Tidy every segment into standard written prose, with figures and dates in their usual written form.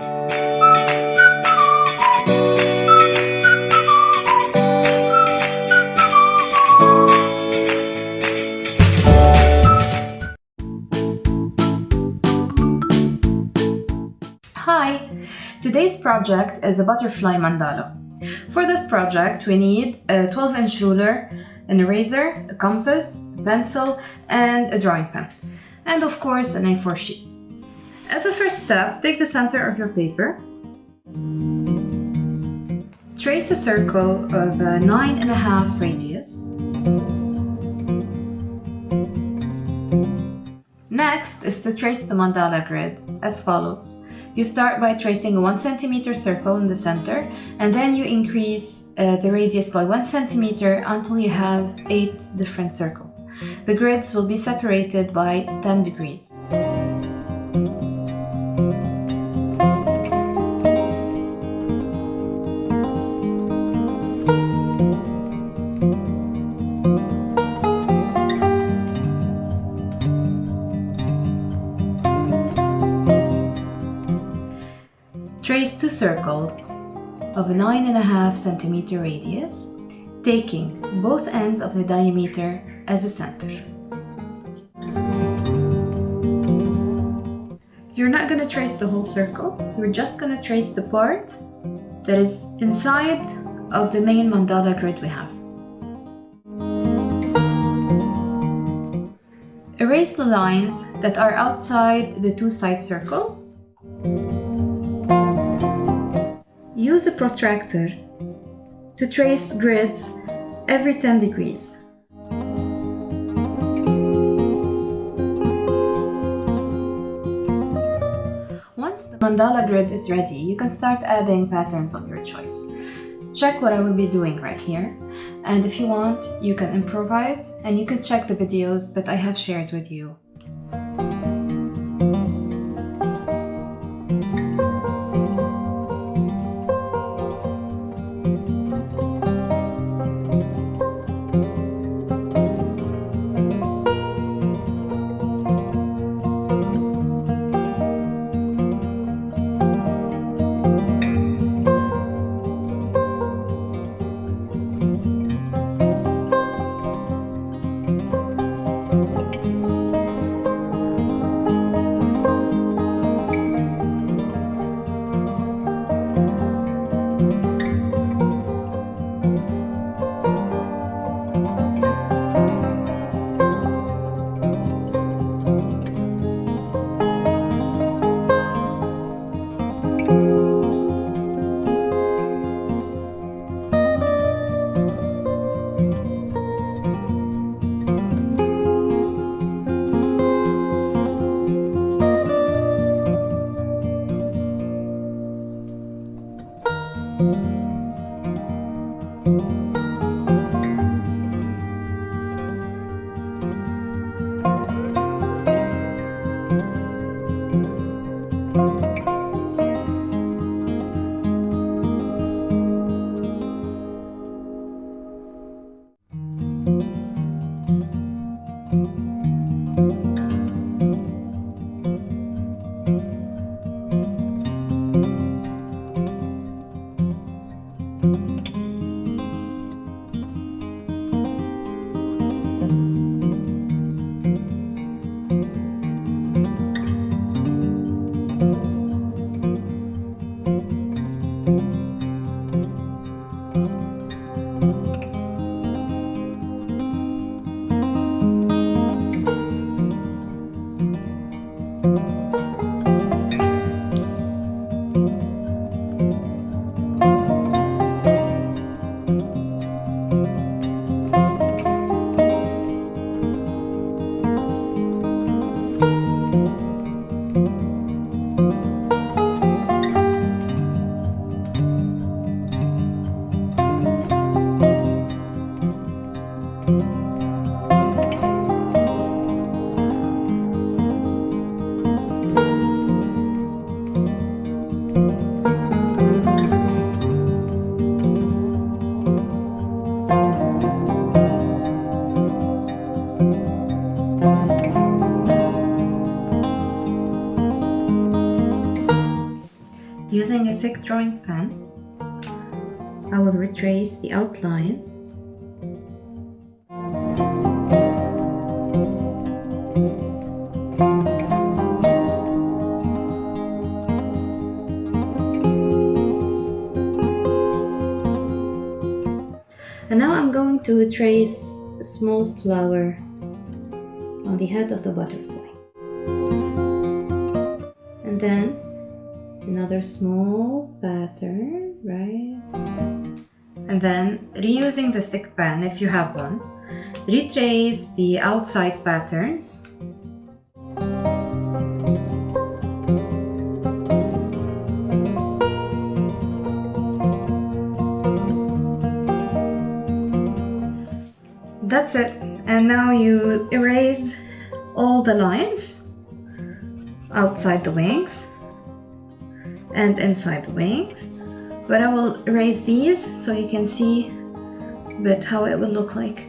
Hi! Today's project is a butterfly mandala. For this project, we need a 12-inch ruler, an eraser, a compass, a pencil, and a drawing pen. And of course, an A4 sheet. As a first step, take the center of your paper. Trace a circle of a 9.5 radius. Next is to trace the mandala grid as follows. You start by tracing a 1 centimeter circle in the center, and then you increase the radius by 1 centimeter until you have 8 different circles. The grids will be separated by 10 degrees. Trace 2 circles of a 9.5 centimeter radius, taking both ends of the diameter as a center. You're not going to trace the whole circle, you're just going to trace the part that is inside of the main mandala grid we have. Erase the lines that are outside the 2 side circles. Use a protractor to trace grids every 10 degrees. Once the mandala grid is ready, you can start adding patterns of your choice. Check what I will be doing right here, and if you want, you can improvise and you can check the videos that I have shared with you. Using a thick drawing pen, I will retrace the outline. And now I'm going to trace a small flower on the head of the butterfly. And then another small pattern, right? And then, reusing the thick pen, if you have one, retrace the outside patterns. That's it. And now you erase all the lines outside the wings and inside the wings. But I will erase these so you can see a bit how it will look like.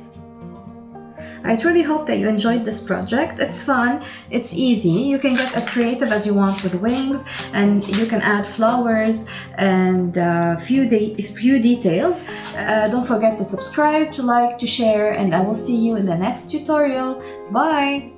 I truly hope that you enjoyed this project. It's fun, it's easy. You can get as creative as you want with wings, and you can add flowers and few details. Don't forget to subscribe, to like, to share, and I will see you in the next tutorial. Bye!